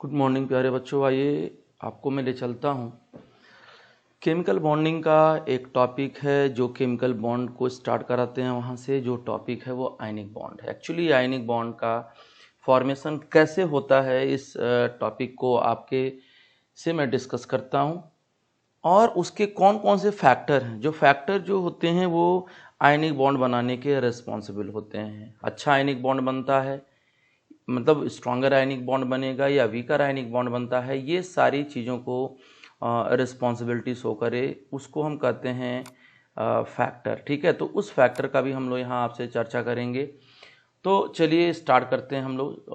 Good morning प्यारे बच्चों। आइए आपको मैं ले चलता हूँ। केमिकल बॉन्डिंग का एक टॉपिक है जो केमिकल बॉन्ड को स्टार्ट कराते हैं। वहाँ से जो टॉपिक है वो आयनिक बॉन्ड है। एक्चुअली आयनिक बॉन्ड का फॉर्मेशन कैसे होता है, इस टॉपिक को आपके से मैं डिस्कस करता हूँ और उसके कौन कौन से फैक्टर हैं। जो फैक्टर जो होते हैं वो आयनिक बॉन्ड बनाने के रिस्पॉन्सिबल होते हैं। अच्छा आयनिक बॉन्ड बनता है, मतलब स्ट्रॉन्गर आयनिक बॉन्ड बनेगा या वीकर आयनिक बॉन्ड बनता है, ये सारी चीज़ों को रिस्पॉन्सिबिलिटी शो करे, उसको हम कहते हैं फैक्टर। ठीक है, तो उस फैक्टर का भी हम लोग यहाँ आपसे चर्चा करेंगे। तो चलिए स्टार्ट करते हैं। हम लोग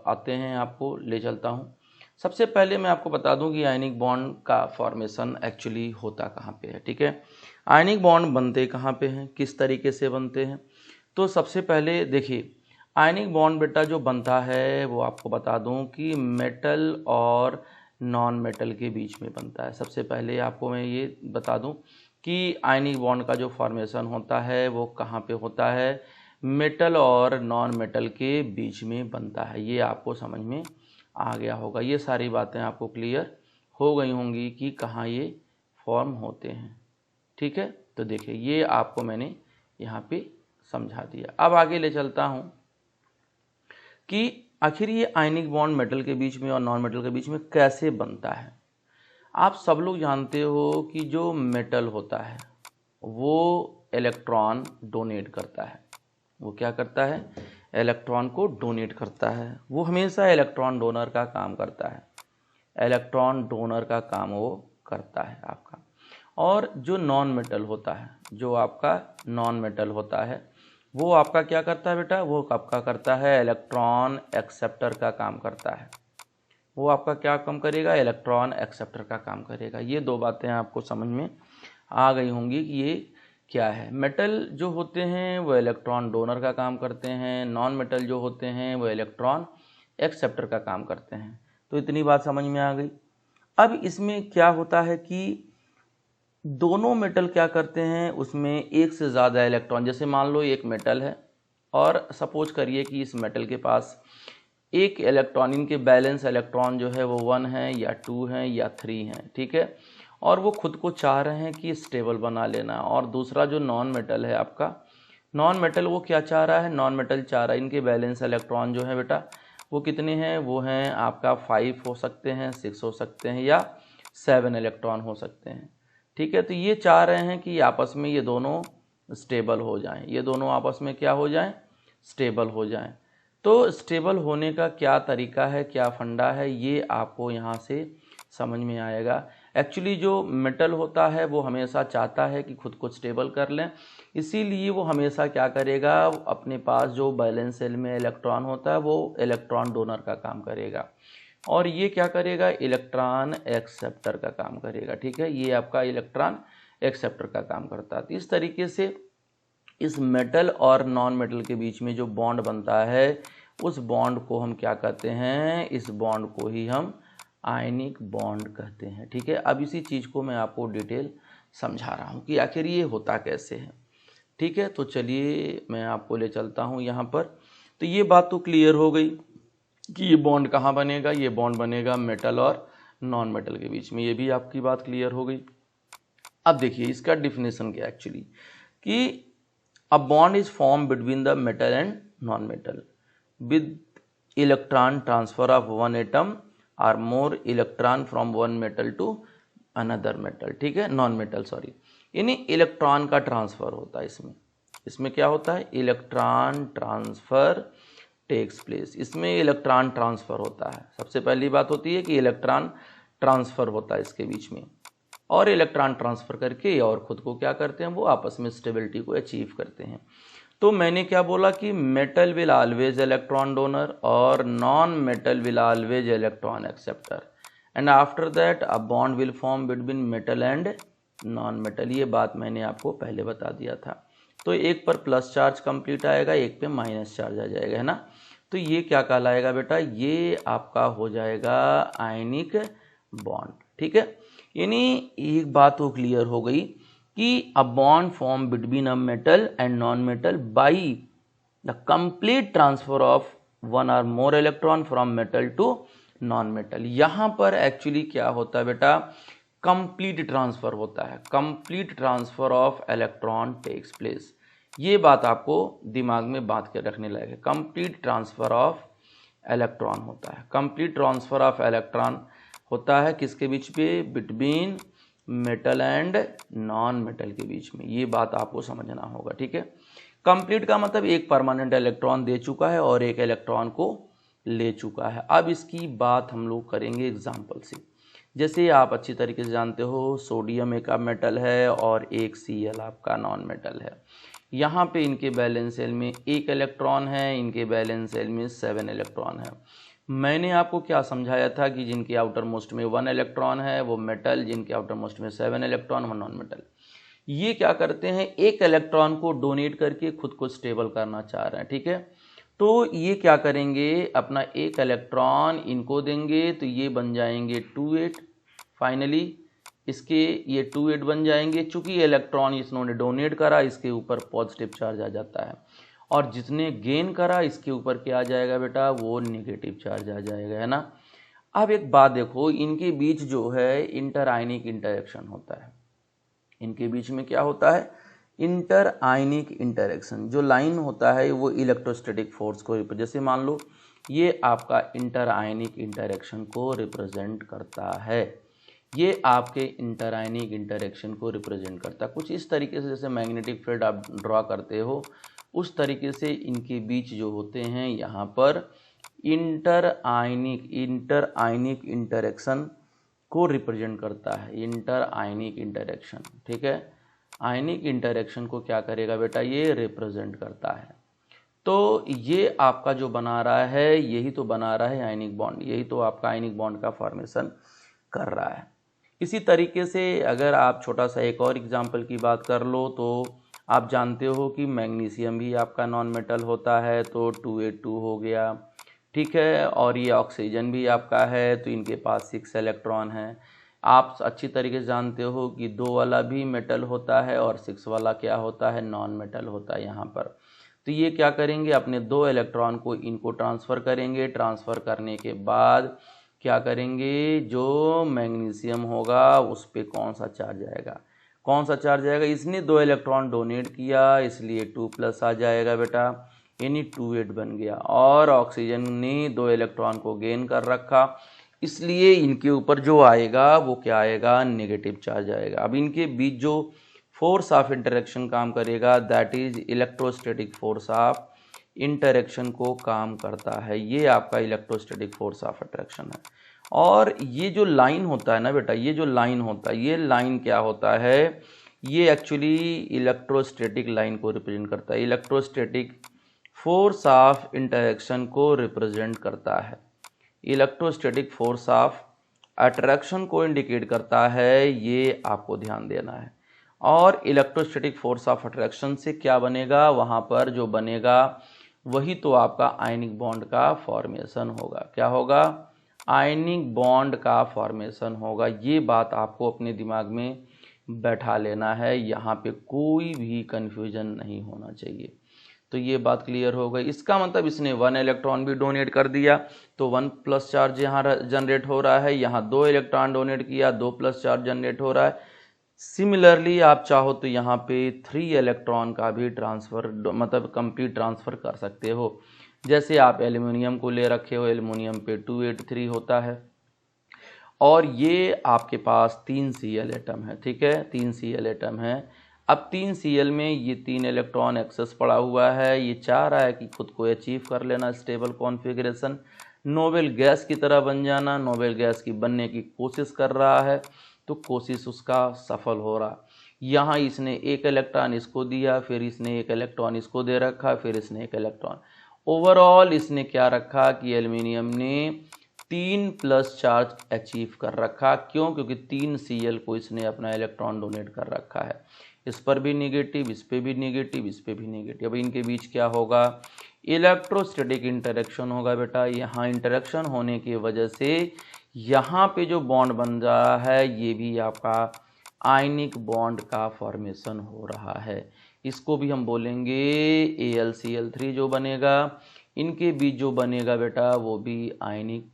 आते हैं, आपको ले चलता हूँ। सबसे पहले मैं आपको बता दूं कि आयनिक बॉन्ड का फॉर्मेशन एक्चुअली होता कहाँ पे है। ठीक है, आयनिक बॉन्ड बनते कहाँ पे हैं, किस तरीके से बनते हैं। तो सबसे पहले देखिए, आयनिक बॉन्ड बेटा जो बनता है वो आपको बता दूं कि मेटल और नॉन मेटल के बीच में बनता है। सबसे पहले आपको मैं ये बता दूं कि आयनिक बॉन्ड का जो फॉर्मेशन होता है वो कहाँ पे होता है, मेटल और नॉन मेटल के बीच में बनता है। ये आपको समझ में आ गया होगा, ये सारी बातें आपको क्लियर हो गई होंगी कि कहाँ ये फॉर्म होते हैं। ठीक है, तो देखिए ये आपको मैंने यहाँ पे समझा दिया। अब आगे ले चलता हूँ कि आखिर ये आयनिक बॉन्ड मेटल के बीच में और नॉन मेटल के बीच में कैसे बनता है। आप सब लोग जानते हो कि जो मेटल होता है वो इलेक्ट्रॉन डोनेट करता है। वो क्या करता है, इलेक्ट्रॉन को डोनेट करता है। वो हमेशा इलेक्ट्रॉन डोनर का काम करता है, इलेक्ट्रॉन डोनर का काम वो करता है आपका। और जो नॉन मेटल होता है, जो आपका नॉन मेटल होता है, वो आपका क्या करता है बेटा, वो आपका करता है इलेक्ट्रॉन एक्सेप्टर का काम करता है। वो आपका क्या काम करेगा, इलेक्ट्रॉन एक्सेप्टर का काम करेगा। ये दो बातें आपको समझ में आ गई होंगी कि ये क्या है। मेटल जो होते हैं वो इलेक्ट्रॉन डोनर का काम करते हैं, नॉन मेटल जो होते हैं वो इलेक्ट्रॉन एक्सेप्टर का काम करते हैं। तो इतनी बात समझ में आ गई। अब इसमें क्या होता है कि दोनों मेटल क्या करते हैं, उसमें एक से ज़्यादा इलेक्ट्रॉन, जैसे मान लो एक मेटल है और सपोज करिए कि इस मेटल के पास एक इलेक्ट्रॉन, इनके बैलेंस इलेक्ट्रॉन जो है वो 1 है या 2 है या 3 है। ठीक है, और वो खुद को चाह रहे हैं कि स्टेबल बना लेना। और दूसरा जो नॉन मेटल है आपका, नॉन मेटल वो क्या चाह रहा है, नॉन मेटल चाह रहा है इनके बैलेंस इलेक्ट्रॉन जो है बेटा वो कितने हैं, वो हैं आपका 5 हो सकते हैं, 6 हो सकते हैं या 7 इलेक्ट्रॉन हो सकते हैं। ठीक है, तो ये चाह रहे हैं कि आपस में ये दोनों स्टेबल हो जाएं, ये दोनों आपस में क्या हो जाएं, स्टेबल हो जाएं। तो स्टेबल होने का क्या तरीका है, क्या फंडा है, ये आपको यहाँ से समझ में आएगा। एक्चुअली जो मेटल होता है वो हमेशा चाहता है कि खुद को स्टेबल कर लें, इसीलिए वो हमेशा क्या करेगा, अपने पास जो बैलेंस सेल में इलेक्ट्रॉन होता है वो इलेक्ट्रॉन डोनर का काम करेगा और ये क्या करेगा, इलेक्ट्रॉन एक्सेप्टर का काम करेगा। ठीक है, ये आपका इलेक्ट्रॉन एक्सेप्टर का काम करता है। तो इस तरीके से इस मेटल और नॉन मेटल के बीच में जो बॉन्ड बनता है उस बॉन्ड को हम क्या कहते हैं, इस बॉन्ड को ही हम आयनिक बॉन्ड कहते हैं। ठीक है, अब इसी चीज़ को मैं आपको डिटेल समझा रहा हूँ कि आखिर ये होता कैसे है। ठीक है, तो चलिए मैं आपको ले चलता हूँ यहाँ पर। तो ये बात तो क्लियर हो गई कि ये बॉन्ड कहाँ बनेगा, ये बॉन्ड बनेगा मेटल और नॉन मेटल के बीच में, ये भी आपकी बात क्लियर हो गई। अब देखिए इसका डिफिनेशन क्या है एक्चुअली, कि a bond is formed between the metal and non-metal with electron transfer of one atom or more electron from one metal to another metal। ठीक है, नॉन मेटल सॉरी, यानी इलेक्ट्रॉन का ट्रांसफर होता है इसमें। इसमें क्या होता है, इलेक्ट्रॉन ट्रांसफर टेक्स प्लेस। इसमें इलेक्ट्रॉन ट्रांसफर होता है। सबसे पहली बात होती है कि इलेक्ट्रॉन ट्रांसफर होता है इसके बीच में, और इलेक्ट्रॉन ट्रांसफ़र करके और ख़ुद को क्या करते हैं, वो आपस में स्टेबिलिटी को अचीव करते हैं। तो मैंने क्या बोला कि metal will always electron donor और non metal will always electron acceptor and after that a bond will form between metal and non metal. ये बात मैंने आपको पहले बता दिया था। तो एक पर प्लस चार्ज कंप्लीट आएगा, एक पे माइनस चार्ज आ जाएगा, है ना। तो ये क्या कहलाएगा बेटा, ये आपका हो जाएगा आयनिक बॉन्ड। ठीक है, यानी एक बात तो क्लियर हो गई कि a bond form between a metal and non metal by the complete transfer of one or more electron from metal to non metal. यहाँ पर एक्चुअली क्या होता है बेटा, कंप्लीट ट्रांसफर होता है, complete transfer of electron takes place. ये बात आपको दिमाग में बात के रखने लायक है, कंप्लीट ट्रांसफर ऑफ इलेक्ट्रॉन होता है, कंप्लीट ट्रांसफर ऑफ इलेक्ट्रॉन होता है किसके बीच पे, between metal and non metal के बीच में। ये बात आपको समझना होगा, ठीक है। कंप्लीट का मतलब एक परमानेंट इलेक्ट्रॉन दे चुका है और एक इलेक्ट्रॉन को ले चुका है। अब इसकी बात हम लोग करेंगे एग्जाम्पल से। जैसे आप अच्छी तरीके से जानते हो, सोडियम एक मेटल है और एक Cl आपका नॉन मेटल है। यहाँ पे इनके बैलेंस शेल में एक इलेक्ट्रॉन है, इनके बैलेंस शेल में 7 इलेक्ट्रॉन है। मैंने आपको क्या समझाया था कि जिनके आउटर मोस्ट में 1 इलेक्ट्रॉन है वो मेटल, जिनके आउटर मोस्ट में 7 इलेक्ट्रॉन वो नॉन मेटल। ये क्या करते हैं, एक इलेक्ट्रॉन को डोनेट करके खुद को स्टेबल करना चाह रहे हैं, ठीक है। तो ये क्या करेंगे, अपना एक इलेक्ट्रॉन इनको देंगे तो ये बन जाएंगे 2-8। फाइनली इसके ये 2-8 बन जाएंगे। चूंकि इलेक्ट्रॉन इन्होंने डोनेट करा, इसके ऊपर पॉजिटिव चार्ज आ जाता है, और जिसने गेन करा इसके ऊपर क्या आ जाएगा बेटा, वो नेगेटिव चार्ज आ जाएगा, है ना। अब एक बात देखो, इनके बीच जो है इंटर आयनिक इंटरेक्शन होता है। इनके बीच में क्या होता है, इंटर आयनिक इंटरेक्शन। जो लाइन होता है वो इलेक्ट्रोस्टैटिक फोर्स को, जैसे मान लो ये आपका इंटर आयनिक इंटरेक्शन को रिप्रेजेंट करता है, ये आपके इंटर आयनिक इंटरेक्शन को रिप्रेजेंट करता है। कुछ इस तरीके से जैसे मैग्नेटिक फील्ड आप ड्रॉ करते हो, उस तरीके से इनके बीच जो होते हैं यहाँ पर इंटर आयनिक इंटरेक्शन को रिप्रेजेंट करता है, इंटर आयनिक इंटरेक्शन, ठीक है। आयनिक इंटरेक्शन को क्या करेगा बेटा, ये रिप्रेजेंट करता है। तो ये आपका जो बना रहा है, यही तो बना रहा है आयनिक बॉन्ड, यही तो आपका आयनिक बॉन्ड का फॉर्मेशन कर रहा है। इसी तरीके से अगर आप छोटा सा एक और एग्जांपल की बात कर लो, तो आप जानते हो कि मैग्नीशियम भी आपका नॉन मेटल होता है, तो 2A2 हो गया, ठीक है। और ये ऑक्सीजन भी आपका है, तो इनके पास 6 इलेक्ट्रॉन हैं। आप अच्छी तरीके से जानते हो कि 2 वाला भी मेटल होता है और 6 वाला क्या होता है, नॉन मेटल होता है यहाँ पर। तो ये क्या करेंगे, अपने 2 इलेक्ट्रॉन को इनको ट्रांसफ़र करेंगे। ट्रांसफ़र करने के बाद क्या करेंगे, जो मैग्नीशियम होगा उस पर कौन सा चार्ज आएगा, कौन सा चार्ज आएगा, इसने 2 इलेक्ट्रॉन डोनेट किया इसलिए 2+ आ जाएगा बेटा, यानी 2-8 बन गया। और ऑक्सीजन ने 2 इलेक्ट्रॉन को गेन कर रखा, इसलिए इनके ऊपर जो आएगा वो क्या आएगा, नेगेटिव चार्ज आएगा। अब इनके बीच जो फोर्स ऑफ इंटरेक्शन काम करेगा, that is electrostatic force of interaction को काम करता है। ये आपका इलेक्ट्रोस्टैटिक फोर्स ऑफ अट्रैक्शन है। और ये जो लाइन होता है ना बेटा, ये जो लाइन होता है, ये लाइन क्या होता है, ये एक्चुअली इलेक्ट्रोस्टैटिक लाइन को रिप्रेजेंट करता है, इलेक्ट्रोस्टैटिक फोर्स ऑफ इंटरेक्शन को रिप्रेजेंट करता है, इलेक्ट्रोस्टैटिक फोर्स ऑफ अट्रैक्शन को इंडिकेट करता है, ये आपको ध्यान देना है। और इलेक्ट्रोस्टैटिक फोर्स ऑफ अट्रैक्शन से क्या बनेगा, वहाँ पर जो बनेगा वही तो आपका आयनिक बॉन्ड का फॉर्मेशन होगा। क्या होगा, आयनिक बॉन्ड का फॉर्मेशन होगा। ये बात आपको अपने दिमाग में बैठा लेना है, यहाँ पे कोई भी कन्फ्यूजन नहीं होना चाहिए। तो ये बात क्लियर हो गई। इसका मतलब इसने 1 इलेक्ट्रॉन भी डोनेट कर दिया तो 1+ चार्ज यहाँ जनरेट हो रहा है, यहाँ 2 इलेक्ट्रॉन डोनेट किया 2+ चार्ज जनरेट हो रहा है। सिमिलरली आप चाहो तो यहाँ पे 3 इलेक्ट्रॉन का भी ट्रांसफ़र, मतलब कंप्लीट ट्रांसफ़र कर सकते हो। जैसे आप एल्युमिनियम को ले रखे हो, एल्युमिनियम पे 283 होता है, और ये आपके पास 3 Cl एटम है, ठीक है, 3 Cl एटम है। अब 3 Cl में ये 3 इलेक्ट्रॉन एक्सेस पड़ा हुआ है, ये चाह रहा है कि खुद को अचीव कर लेना स्टेबल कॉन्फ़िगरेशन, नोबेल गैस की तरह बन जाना, नोबेल गैस की बनने की कोशिश कर रहा है, तो कोशिश उसका सफल हो रहा। यहाँ इसने 1 इलेक्ट्रॉन इसको दिया, फिर इसने 1 इलेक्ट्रॉन इसको दे रखा, फिर इसने 1 इलेक्ट्रॉन, ओवरऑल इसने क्या रखा कि एल्युमिनियम ने 3+ चार्ज अचीव कर रखा। क्यों, क्योंकि 3 Cl को इसने अपना इलेक्ट्रॉन डोनेट कर रखा है। इस पर भी नेगेटिव, इस पर भी नेगेटिव, इस पर भी नेगेटिव। अब इनके बीच क्या होगा, इलेक्ट्रोस्टैटिक इंटरेक्शन होगा बेटा। यहाँ इंटरेक्शन होने की वजह से यहाँ पे जो बॉन्ड बन रहा है ये भी आपका आयनिक बॉन्ड का फॉर्मेशन हो रहा है। इसको भी हम बोलेंगे AlCl3 जो बनेगा। इनके बीच जो बनेगा बेटा वो भी आयनिक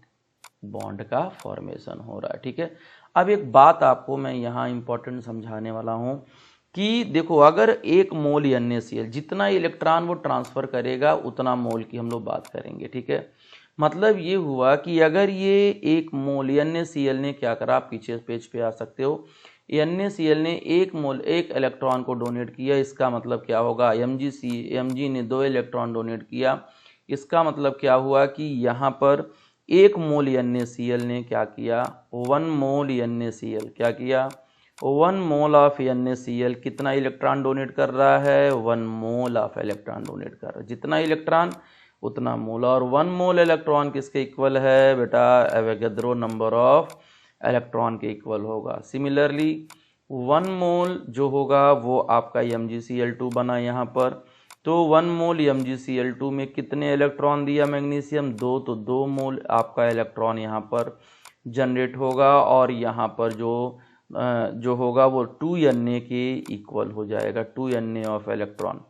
बॉन्ड का फॉर्मेशन हो रहा है। ठीक है, अब एक बात आपको मैं यहाँ इंपॉर्टेंट समझाने वाला हूँ कि देखो, अगर 1 मोल NaCl जितना इलेक्ट्रॉन वो ट्रांसफ़र करेगा उतना मोल की हम लोग बात करेंगे। ठीक है, मतलब ये हुआ कि अगर ये 1 मोल NaCl ने क्या करा, आप पीछे पेज पे आ सकते हो, NaCl ने 1 मोल 1 इलेक्ट्रॉन को डोनेट किया, इसका मतलब क्या होगा, Mg ने 2 इलेक्ट्रॉन डोनेट किया, इसका मतलब क्या हुआ कि यहाँ पर 1 मोल NaCl ने क्या किया, 1 मोल NaCl क्या किया, 1 मोल ऑफ NaCl कितना इलेक्ट्रॉन डोनेट कर रहा है, 1 मोल ऑफ इलेक्ट्रॉन डोनेट कर रहा है, जितना इलेक्ट्रॉन उतना मोल। और 1 मोल इलेक्ट्रॉन किसके इक्वल है बेटा, एवोगैड्रो नंबर ऑफ इलेक्ट्रॉन के इक्वल होगा। सिमिलरली 1 मोल जो होगा वो आपका MgCl2 बना यहाँ पर, तो 1 मोल MgCl2 में कितने इलेक्ट्रॉन दिया मैग्नीशियम, 2, तो 2 मोल आपका इलेक्ट्रॉन यहाँ पर जनरेट होगा, और यहाँ पर जो होगा वो 2Na के इक्वल हो जाएगा, 2Na ऑफ इलेक्ट्रॉन।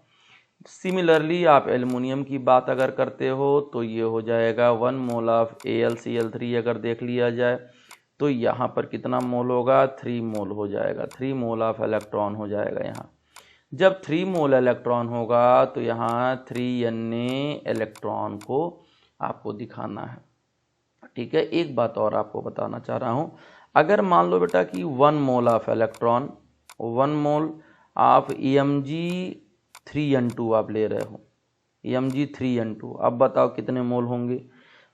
सिमिलरली आप एल्युमिनियम की बात अगर करते हो तो ये हो जाएगा 1 मोल ऑफ AlCl3 अगर देख लिया जाए तो यहाँ पर कितना मोल होगा, 3 मोल हो जाएगा, 3 मोल ऑफ इलेक्ट्रॉन हो जाएगा यहाँ। जब 3 मोल इलेक्ट्रॉन होगा तो यहाँ 3Na इलेक्ट्रॉन को आपको दिखाना है। ठीक है, एक बात और आपको बताना चाह रहा हूँ, अगर मान लो बेटा कि 1 mole of electron, 1 mole of Mg3N2 आप ले रहे हो, Mg3N2, अब बताओ कितने मोल होंगे।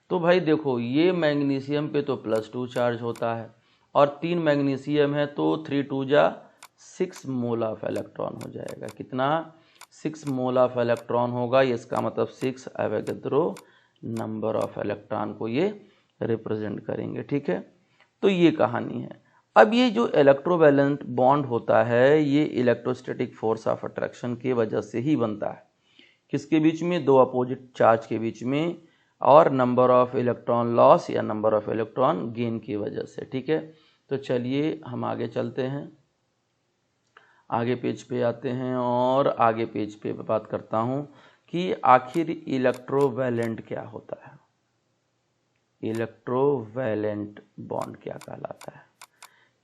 तो भाई देखो, ये मैग्नीशियम पे तो +2 चार्ज होता है, और 3 मैग्नीशियम है तो 3 2 जा 6 मोल ऑफ इलेक्ट्रॉन हो जाएगा। कितना, 6 मोल ऑफ इलेक्ट्रॉन होगा, इसका मतलब 6 एवोगैड्रो नंबर ऑफ इलेक्ट्रॉन को ये रिप्रेजेंट करेंगे। ठीक है, तो ये कहानी है। अब ये जो इलेक्ट्रोवैलेंट बॉन्ड होता है ये इलेक्ट्रोस्टैटिक फोर्स ऑफ अट्रैक्शन की वजह से ही बनता है। किसके बीच में, 2 अपोजिट चार्ज के बीच में, और नंबर ऑफ इलेक्ट्रॉन लॉस या नंबर ऑफ इलेक्ट्रॉन गेन की वजह से। ठीक है, तो चलिए हम आगे चलते हैं, आगे पेज पे आते हैं, और आगे पेज पे बात करता हूँ कि आखिर इलेक्ट्रोवैलेंट क्या होता है, इलेक्ट्रोवैलेंट बॉन्ड क्या कहलाता है।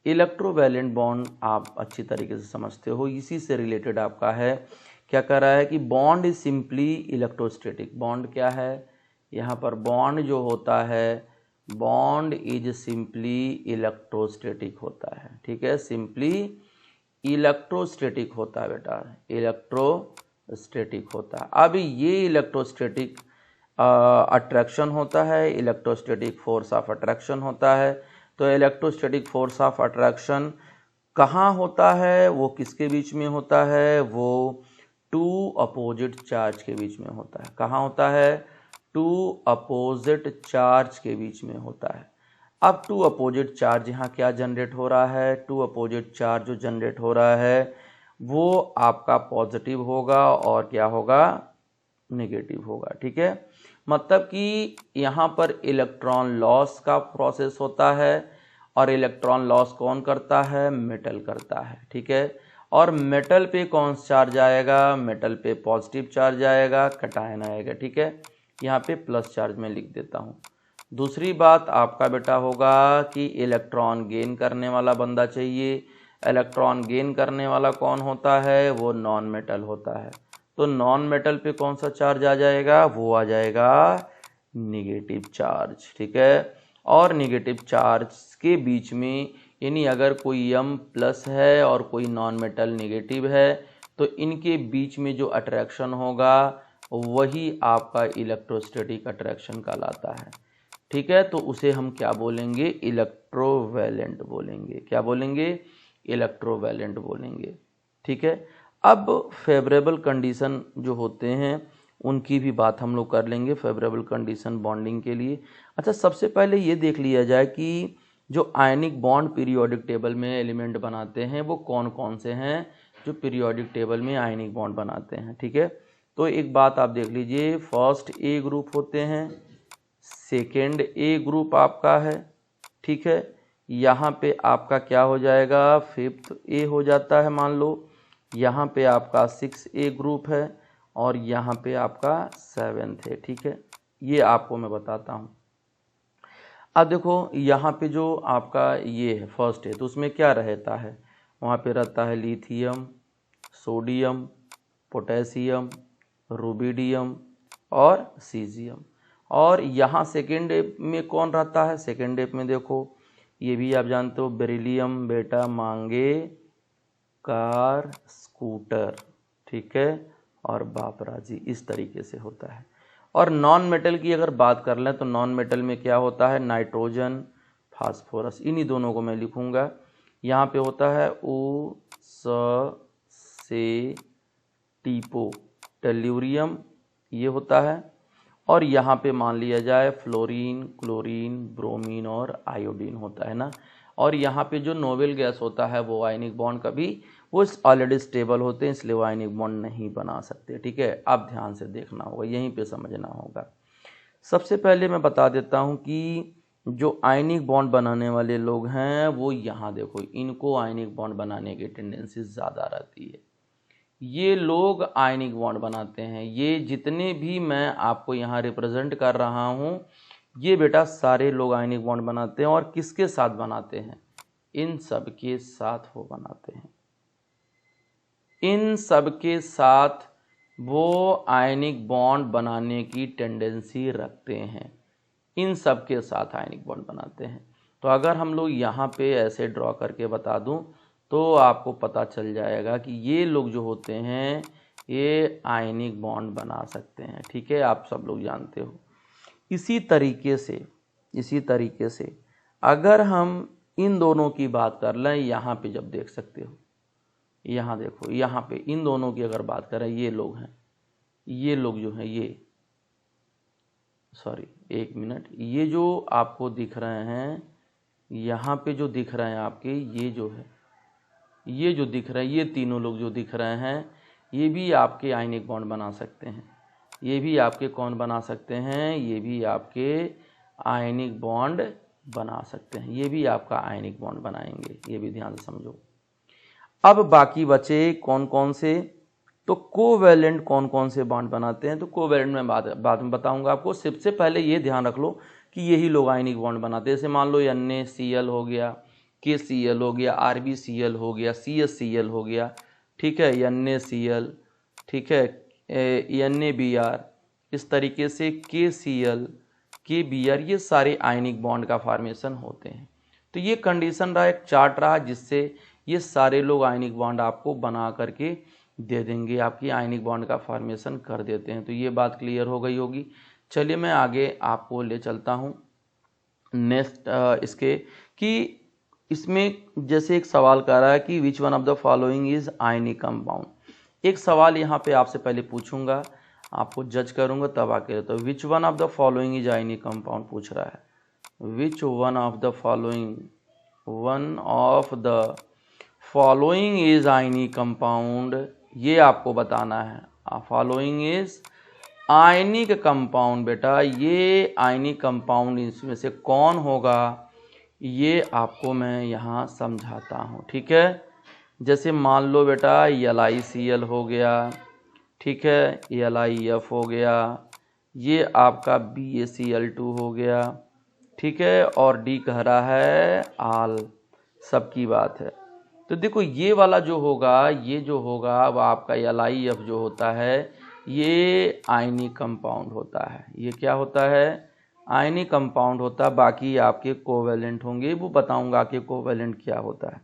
इलेक्ट्रोवैलेंट बॉन्ड आप अच्छी तरीके से समझते हो, इसी से रिलेटेड आपका है, क्या कह रहा है कि bond is simply electrostatic. Bond क्या है, यहाँ पर बॉन्ड जो होता है, बॉन्ड इज सिंपली इलेक्ट्रोस्टैटिक होता है। ठीक है, सिंपली इलेक्ट्रोस्टैटिक होता है बेटा, इलेक्ट्रोस्टैटिक होता है। अब ये इलेक्ट्रोस्टैटिक अट्रैक्शन होता है, इलेक्ट्रोस्टैटिक फोर्स ऑफ अट्रैक्शन होता है। तो इलेक्ट्रोस्टैटिक फोर्स ऑफ अट्रैक्शन कहाँ होता है, वो किसके बीच में होता है, वो 2 अपोजिट चार्ज के बीच में होता है। कहाँ होता है, 2 अपोजिट चार्ज के बीच में होता है। अब 2 अपोजिट चार्ज यहाँ क्या जनरेट हो रहा है, 2 अपोजिट चार्ज जो जनरेट हो रहा है वो आपका पॉजिटिव होगा और क्या होगा, नेगेटिव होगा। ठीक है, मतलब कि यहाँ पर इलेक्ट्रॉन लॉस का प्रोसेस होता है, और इलेक्ट्रॉन लॉस कौन करता है, मेटल करता है। ठीक है, और मेटल पे कौन सा चार्ज आएगा, मेटल पे पॉजिटिव चार्ज आएगा, कैटायन आएगा। ठीक है, यहाँ पे प्लस चार्ज में लिख देता हूँ। दूसरी बात आपका बेटा होगा कि इलेक्ट्रॉन गेन करने वाला बंदा चाहिए। इलेक्ट्रॉन गेन करने वाला कौन होता है, वो नॉन मेटल होता है। तो नॉन मेटल पे कौन सा चार्ज आ जाएगा, वो आ जाएगा निगेटिव चार्ज। ठीक है, और निगेटिव चार्ज के बीच में, यानी अगर कोई M प्लस है और कोई नॉन मेटल निगेटिव है तो इनके बीच में जो अट्रैक्शन होगा वही आपका इलेक्ट्रोस्टैटिक अट्रैक्शन कहलाता है। ठीक है, तो उसे हम क्या बोलेंगे, इलेक्ट्रोवैलेंट बोलेंगे। क्या बोलेंगे, इलेक्ट्रोवैलेंट बोलेंगे। ठीक है, अब फेवरेबल कंडीशन जो होते हैं उनकी भी बात हम लोग कर लेंगे, फेवरेबल कंडीशन बॉन्डिंग के लिए। अच्छा, सबसे पहले ये देख लिया जाए कि जो आयनिक बॉन्ड पीरियोडिक टेबल में एलिमेंट बनाते हैं वो कौन कौन से हैं जो पीरियोडिक टेबल में आयनिक बॉन्ड बनाते हैं। ठीक है, तो एक बात आप देख लीजिए, फर्स्ट A ग्रुप होते हैं, सेकेंड A ग्रुप आपका है। ठीक है, यहाँ पे आपका क्या हो जाएगा, 5th A हो जाता है मान लो, यहाँ पे आपका 6A ग्रुप है, और यहाँ पे आपका 7th है। ठीक है, ये आपको मैं बताता हूँ। अब देखो यहाँ पे जो आपका ये है फर्स्ट है, तो उसमें क्या रहता है, वहाँ पे रहता है लिथियम, सोडियम, पोटेशियम, रुबिडियम और सीजियम। और यहाँ सेकेंड में कौन रहता है, सेकेंड में देखो ये भी आप जानते हो, बेरिलियम, बेटा मांगे, कार, स्कूटर, ठीक है, और बापराजी, इस तरीके से होता है। और नॉन मेटल की अगर बात कर लें तो नॉन मेटल में क्या होता है, नाइट्रोजन, फास्फोरस, इन्हीं दोनों को मैं लिखूंगा। यहाँ पे होता है ओ से टीपो, टेल्यूरियम ये होता है। और यहाँ पे मान लिया जाए फ्लोरीन, क्लोरीन, ब्रोमीन और आयोडीन होता है ना। और यहाँ पे जो नोबेल गैस होता है वो आयनिक बॉन्ड कभी वो ऑलरेडी स्टेबल होते हैं, इसलिए वो आयनिक बॉन्ड नहीं बना सकते, ठीक है। अब ध्यान से देखना होगा, यहीं पे समझना होगा। सबसे पहले मैं बता देता हूँ कि जो आयनिक बॉन्ड बनाने वाले लोग हैं वो यहाँ देखो, इनको आयनिक बॉन्ड बनाने की टेंडेंसी ज़्यादा रहती है। ये लोग आयनिक बॉन्ड बनाते हैं। ये जितने भी मैं आपको यहाँ रिप्रेजेंट कर रहा हूँ, ये बेटा सारे लोग आयनिक बॉन्ड बनाते हैं। और किसके साथ बनाते हैं, इन सब के साथ वो बनाते हैं, इन सब के साथ वो आयनिक बॉन्ड बनाने की टेंडेंसी रखते हैं, इन सब के साथ आयनिक बॉन्ड बनाते हैं। तो अगर हम लोग यहाँ पे ऐसे ड्रॉ करके बता दूं तो आपको पता चल जाएगा कि ये लोग जो होते हैं ये आयनिक बॉन्ड बना सकते हैं, ठीक है, आप सब लोग जानते हो। इसी तरीके से अगर हम इन दोनों की बात कर लें, यहाँ पे जब देख सकते हो, यहाँ देखो, यहाँ पे इन दोनों की अगर बात करें, ये लोग हैं, ये लोग जो हैं, ये सॉरी एक मिनट, ये जो आपको दिख रहे हैं, यहाँ पे जो दिख रहे हैं आपके, ये जो है, ये जो दिख रहा है, ये तीनों लोग जो दिख रहे हैं, ये भी आपके आयनिक बॉन्ड बना सकते हैं। ये भी आपके कौन बना सकते हैं, ये भी आपके आयनिक बॉन्ड बना सकते हैं, ये भी आपका आयनिक बॉन्ड बनाएंगे, ये भी ध्यान से समझो। अब बाकी बचे कौन कौन से, तो कोवैलेंट कौन कौन से बॉन्ड बनाते हैं, तो कोवैलेंट में बाद में बताऊंगा आपको। सबसे पहले ये ध्यान रख लो कि यही लोग आयनिक बॉन्ड बनाते हैं। जैसे मान लो NaCl हो गया, KCl हो गया, RbCl हो गया, CsCl हो गया, ठीक है, NaCl, ठीक है, NaBr, इस तरीके से KCl, KBr, ये सारे आयनिक बॉन्ड का फॉर्मेशन होते हैं। तो ये कंडीशन रहा, एक चार्ट रहा, जिससे ये सारे लोग आयनिक बॉन्ड आपको बना करके दे देंगे, आपकी आयनिक बॉन्ड का फॉर्मेशन कर देते हैं। तो ये बात क्लियर हो गई होगी। चलिए मैं आगे आपको ले चलता हूँ नेक्स्ट इसके, कि इसमें जैसे एक सवाल कर रहा है कि which one of the following is ionic compound. एक सवाल यहाँ पे आपसे पहले पूछूंगा, आपको जज करूंगा तब आके, तो which one of the following is ionic compound पूछ रहा है, which one of the following, one of the following is ionic compound, ये आपको बताना है। फॉलोइंग इज आयनिक कंपाउंड, बेटा ये आयनिक कंपाउंड इसमें से कौन होगा, ये आपको मैं यहाँ समझाता हूँ, ठीक है। जैसे मान लो बेटा LiCl हो गया, ठीक है, LiF हो गया, ये आपका BaCl2 हो गया, ठीक है, और D कह रहा है आल, सबकी बात है। तो देखो ये वाला जो होगा, ये जो होगा वो आपका LiF जो होता है ये आयनिक कंपाउंड होता है। ये क्या होता है, आयनिक कंपाउंड होता है। बाकी आपके कोवैलेंट होंगे, वो बताऊंगा कि कोवैलेंट क्या होता है।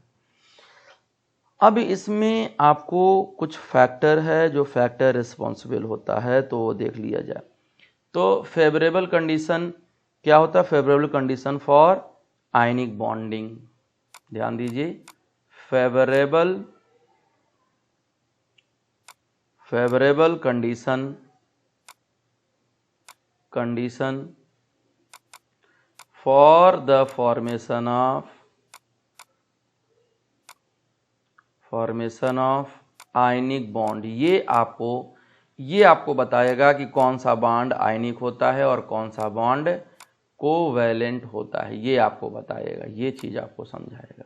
अब इसमें आपको कुछ फैक्टर है जो फैक्टर रिस्पॉन्सिबल होता है, तो वो देख लिया जाए। तो फेवरेबल कंडीशन क्या होता है, favourable condition for ionic bonding, ध्यान दीजिए, favourable condition for the formation of ionic bond. ये आपको बताएगा कि कौन सा बॉन्ड आयनिक होता है और कौन सा बॉन्ड कोवैलेंट होता है, ये आपको बताएगा, ये चीज़ आपको समझाएगा।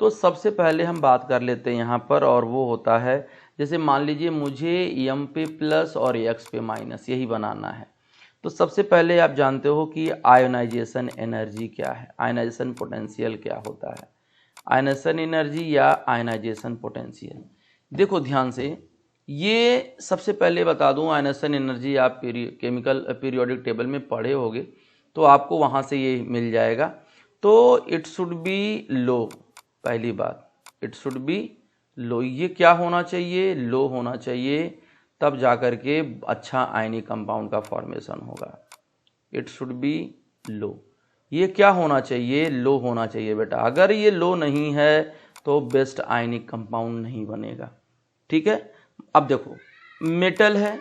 तो सबसे पहले हम बात कर लेते हैं यहाँ पर, और वो होता है जैसे मान लीजिए मुझे M पे प्लस और X पे माइनस यही बनाना है। तो सबसे पहले आप जानते हो कि आयोनाइजेशन एनर्जी क्या है, आयोनाइजेशन पोटेंशियल क्या होता है। आयोनाइजेशन एनर्जी या आयोनाइजेशन पोटेंशियल, देखो ध्यान से, ये सबसे पहले बता दूं, आयोनाइजेशन एनर्जी आप केमिकल पीरियोडिक टेबल में पढ़े होगे तो आपको वहाँ से ये मिल जाएगा। तो इट शुड बी लो, पहली बात इट शुड बी लो, ये क्या होना चाहिए, लो होना चाहिए, तब जाकर के अच्छा आयनिक कंपाउंड का फॉर्मेशन होगा। इट शुड बी लो, ये क्या होना चाहिए, लो होना चाहिए बेटा। अगर ये लो नहीं है तो बेस्ट आयनिक कंपाउंड नहीं बनेगा, ठीक है। अब देखो मेटल है,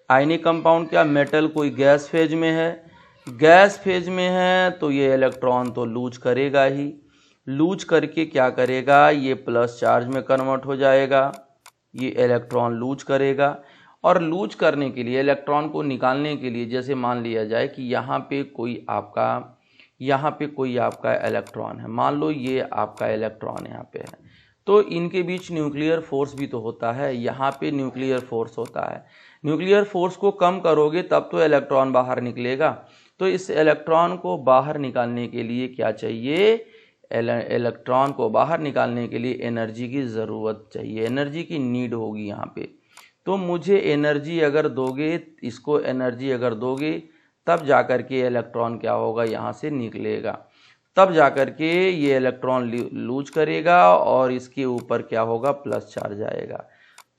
आयनिक कंपाउंड क्या, मेटल कोई गैस फेज में है, गैस फेज में है तो ये इलेक्ट्रॉन तो लूज करेगा ही, लूज करके क्या करेगा, ये प्लस चार्ज में कन्वर्ट हो जाएगा, ये इलेक्ट्रॉन लूज करेगा। और लूज करने के लिए, इलेक्ट्रॉन को निकालने के लिए, जैसे मान लिया जाए कि यहाँ पे कोई आपका इलेक्ट्रॉन है, मान लो ये आपका इलेक्ट्रॉन यहाँ पे है, तो इनके बीच न्यूक्लियर फोर्स भी तो होता है, यहाँ पे न्यूक्लियर फोर्स होता है। न्यूक्लियर फोर्स को कम करोगे तब तो इलेक्ट्रॉन बाहर निकलेगा। तो इस इलेक्ट्रॉन को बाहर निकालने के लिए क्या चाहिए, इलेक्ट्रॉन को बाहर निकालने के लिए एनर्जी की ज़रूरत चाहिए, एनर्जी की नीड होगी यहाँ पे। तो मुझे एनर्जी अगर दोगे, इसको एनर्जी अगर दोगे, तब जाकर के इलेक्ट्रॉन क्या होगा, यहाँ से निकलेगा, तब जाकर के ये इलेक्ट्रॉन लूज करेगा और इसके ऊपर क्या होगा, प्लस चार्ज आएगा।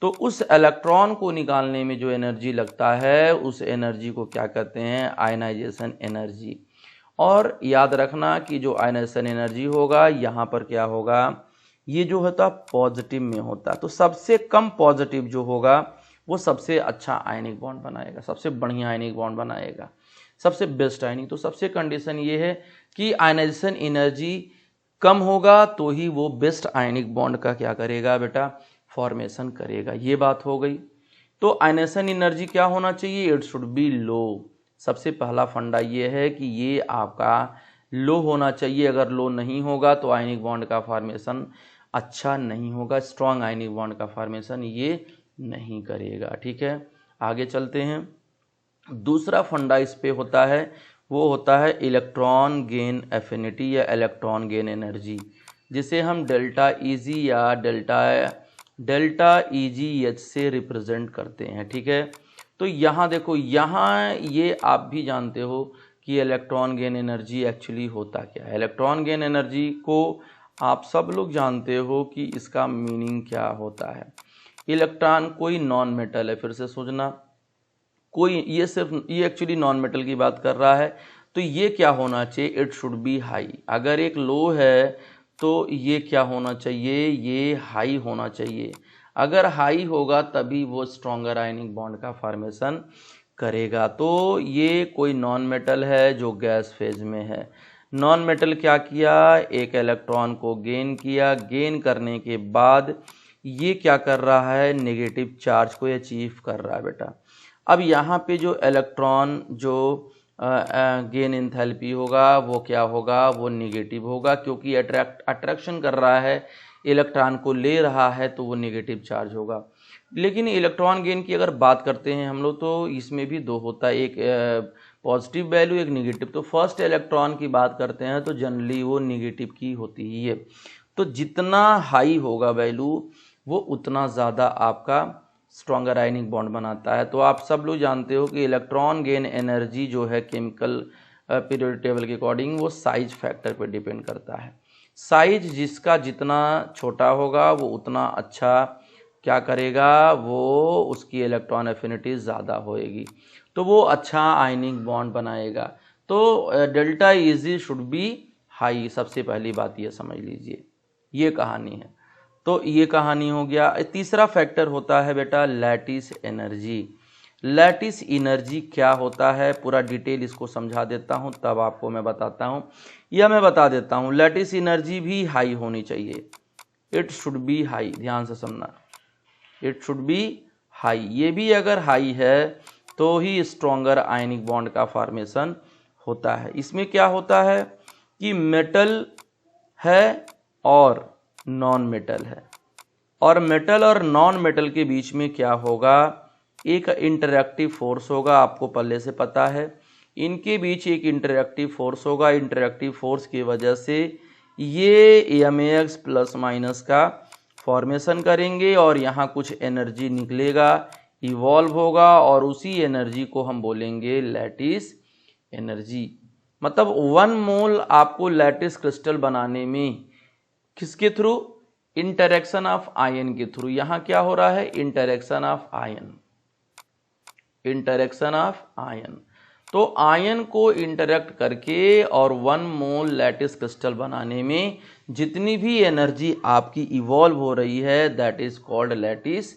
तो उस इलेक्ट्रॉन को निकालने में जो एनर्जी लगता है, उस एनर्जी को क्या कहते हैं, आयनाइजेशन एनर्जी। और याद रखना कि जो आयनाइजेशन एनर्जी होगा, यहाँ पर क्या होगा, ये जो होता पॉजिटिव में होता, तो सबसे कम पॉजिटिव जो होगा वो सबसे अच्छा आयनिक बॉन्ड बनाएगा, सबसे बढ़िया आयनिक बॉन्ड बनाएगा, सबसे बेस्ट आयनिक। तो सबसे कंडीशन ये है कि आयनाइजेशन एनर्जी कम होगा तो ही वो बेस्ट आयनिक बॉन्ड का क्या करेगा बेटा, फॉर्मेशन करेगा। ये बात हो गई। तो आयनाइजेशन एनर्जी क्या होना चाहिए, इट शुड बी लो। सबसे पहला फंडा ये है कि ये आपका लो होना चाहिए, अगर लो नहीं होगा तो आयनिक बॉन्ड का फॉर्मेशन अच्छा नहीं होगा, स्ट्रॉन्ग आयनिक बॉन्ड का फॉर्मेशन ये नहीं करेगा, ठीक है। आगे चलते हैं। दूसरा फंडा इस पे होता है, वो होता है इलेक्ट्रॉन गेन एफिनिटी या इलेक्ट्रॉन गेन एनर्जी, जिसे हम डेल्टा ईजी या डेल्टा ईजी से रिप्रेजेंट करते हैं, ठीक है। तो यहाँ देखो, यहाँ ये आप भी जानते हो कि इलेक्ट्रॉन गेन एनर्जी एक्चुअली होता क्या है। इलेक्ट्रॉन गेन एनर्जी को आप सब लोग जानते हो कि इसका मीनिंग क्या होता है। इलेक्ट्रॉन कोई नॉन मेटल है, फिर से सोचना, कोई ये एक्चुअली नॉन मेटल की बात कर रहा है, तो ये क्या होना चाहिए, इट शुड बी हाई। अगर एक लो है तो ये क्या होना चाहिए, ये हाई होना चाहिए। अगर हाई होगा तभी वो स्ट्रॉन्गर आयनिक बॉन्ड का फॉर्मेशन करेगा। तो ये कोई नॉन मेटल है जो गैस फेज में है। नॉन मेटल क्या किया, एक इलेक्ट्रॉन को गेन किया, गेन करने के बाद ये क्या कर रहा है, नेगेटिव चार्ज को अचीव कर रहा है बेटा। अब यहाँ पे जो इलेक्ट्रॉन जो गेन एंथैल्पी होगा वो क्या होगा, वो नेगेटिव होगा, क्योंकि अट्रैक्शन कर रहा है, इलेक्ट्रॉन को ले रहा है, तो वो नेगेटिव चार्ज होगा। लेकिन इलेक्ट्रॉन गेन की अगर बात करते हैं हम लोग, तो इसमें भी दो होता है, एक पॉजिटिव वैल्यू, एक नेगेटिव। तो फर्स्ट इलेक्ट्रॉन की बात करते हैं तो जनरली वो नेगेटिव की होती ही है। तो जितना हाई होगा वैल्यू, वो उतना ज़्यादा आपका स्ट्रॉन्गर आयनिक बॉन्ड बनाता है। तो आप सब लोग जानते हो कि इलेक्ट्रॉन गेन एनर्जी जो है केमिकल पीरियोडिक टेबल के अकॉर्डिंग, वो साइज फैक्टर पर डिपेंड करता है। साइज जिसका जितना छोटा होगा वो उतना अच्छा क्या करेगा, वो उसकी इलेक्ट्रॉन एफिनिटी ज़्यादा होएगी, तो वो अच्छा आयनिक बॉन्ड बनाएगा। तो delta easy should be high, सबसे पहली बात ये समझ लीजिए, ये कहानी है। तो ये कहानी हो गया। तीसरा फैक्टर होता है बेटा लैटिस एनर्जी। लैटिस एनर्जी क्या होता है, पूरा डिटेल इसको समझा देता हूँ, तब आपको मैं बताता हूँ, या मैं बता देता हूँ। लैटिस एनर्जी भी हाई होनी चाहिए, इट शुड बी हाई, ध्यान से सुनना, इट शुड बी हाई। ये भी अगर हाई है तो ही स्ट्रॉन्गर आयनिक बॉन्ड का फॉर्मेशन होता है। इसमें क्या होता है कि मेटल है और नॉन मेटल है, और मेटल और नॉन मेटल के बीच में क्या होगा, एक इंटरएक्टिव फोर्स होगा, आपको पहले से पता है। इनके बीच एक इंटरएक्टिव फोर्स होगा, इंटरएक्टिव फोर्स की वजह से ये mAx प्लस माइनस का फॉर्मेशन करेंगे और यहाँ कुछ एनर्जी निकलेगा, इवॉल्व होगा, और उसी एनर्जी को हम बोलेंगे लैटिस एनर्जी। मतलब 1 मोल आपको लैटिस क्रिस्टल बनाने में किसके थ्रू? इंटरेक्शन ऑफ आयन के थ्रू। यहां क्या हो रहा है? Interaction of ion, interaction of ion. तो आयन को इंटरेक्ट करके और 1 मोल लैटिस क्रिस्टल बनाने में जितनी भी एनर्जी आपकी इवॉल्व हो रही है that is called lattice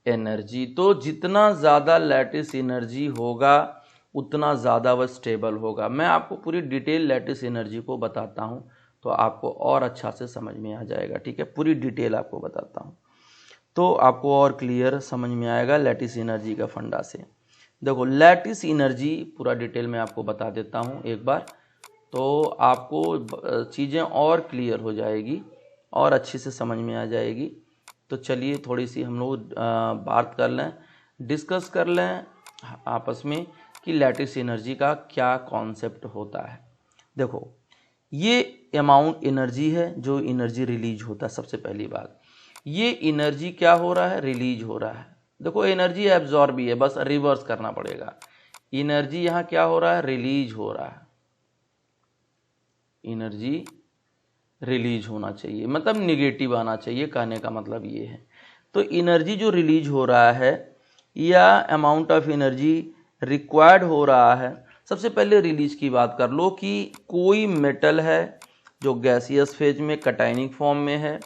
energy. तो जितना ज़्यादा लैटिस एनर्जी होगा उतना ज़्यादा वह स्टेबल होगा। मैं आपको पूरी डिटेल लैटिस एनर्जी को बताता हूँ तो आपको और अच्छा से समझ में आ जाएगा। ठीक है, पूरी डिटेल आपको बताता हूँ तो आपको और क्लियर समझ में आएगा लैटिस एनर्जी का फंडा से। देखो लैटिस एनर्जी पूरा डिटेल में आपको बता देता हूँ एक बार, तो आपको चीज़ें और क्लियर हो जाएगी और अच्छे से समझ में आ जाएगी। तो चलिए थोड़ी सी हम लोग बात कर लें, डिस्कस कर लें आपस में कि लैटिस एनर्जी का क्या कॉन्सेप्ट होता है। देखो ये अमाउंट एनर्जी है जो एनर्जी रिलीज होता है। सबसे पहली बात, ये एनर्जी क्या हो रहा है? रिलीज हो रहा है। देखो एनर्जी एब्जॉर्ब भी है, बस रिवर्स करना पड़ेगा। एनर्जी यहाँ क्या हो रहा है? रिलीज हो रहा है। एनर्जी रिलीज होना चाहिए, मतलब निगेटिव आना चाहिए, कहने का मतलब ये है। तो एनर्जी जो रिलीज हो रहा है या अमाउंट ऑफ एनर्जी रिक्वायर्ड हो रहा है, सबसे पहले रिलीज की बात कर लो कि कोई मेटल है जो गैसियस फेज में कटायनिक फॉर्म में है,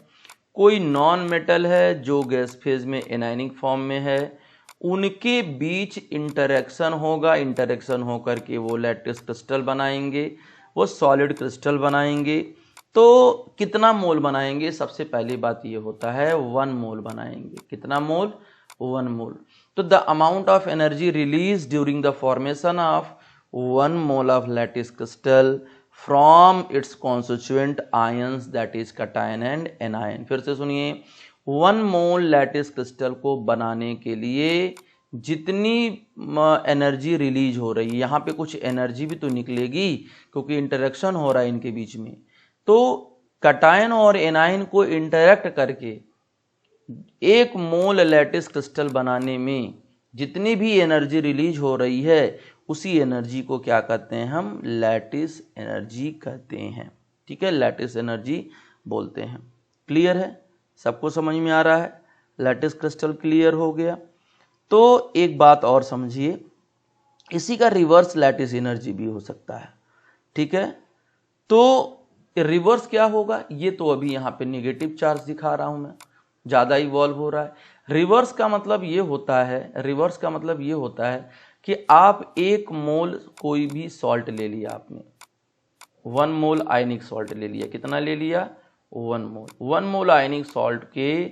कोई नॉन मेटल है जो गैस फेज में एनायनिक फॉर्म में है, उनके बीच इंटरेक्शन होगा, इंटरेक्शन होकर के वो लैटिस क्रिस्टल बनाएंगे, वो सॉलिड क्रिस्टल बनाएंगे। तो कितना मोल बनाएंगे? सबसे पहली बात ये होता है 1 मोल बनाएंगे। कितना मोल? 1 मोल। तो the amount of energy release during the formation of 1 mole of lattice crystal from its constituent ions that is cation and anion. फिर से सुनिए, 1 मोल लैटिस क्रिस्टल को बनाने के लिए जितनी एनर्जी रिलीज हो रही है, यहाँ पे कुछ एनर्जी भी तो निकलेगी क्योंकि इंटरेक्शन हो रहा है इनके बीच में। तो कैटायन और एनायन को इंटरेक्ट करके 1 मोल लैटिस क्रिस्टल बनाने में जितनी भी एनर्जी रिलीज हो रही है उसी एनर्जी को क्या कहते हैं? हम लैटिस एनर्जी कहते हैं। ठीक है, लैटिस एनर्जी बोलते हैं। क्लियर है? सबको समझ में आ रहा है? लैटिस क्रिस्टल क्लियर हो गया। तो एक बात और समझिए, इसी का रिवर्स लैटिस एनर्जी भी हो सकता है। ठीक है, तो रिवर्स क्या होगा? ये तो अभी यहाँ पे नेगेटिव चार्ज दिखा रहा हूं मैं, ज़्यादा इवॉल्व हो रहा है। रिवर्स का मतलब ये होता है, रिवर्स का मतलब ये होता है कि आप 1 मोल कोई भी सॉल्ट ले लिया आपने, 1 मोल आयनिक सॉल्ट ले लिया। कितना ले लिया? 1 मोल। 1 मोल आयनिक सॉल्ट के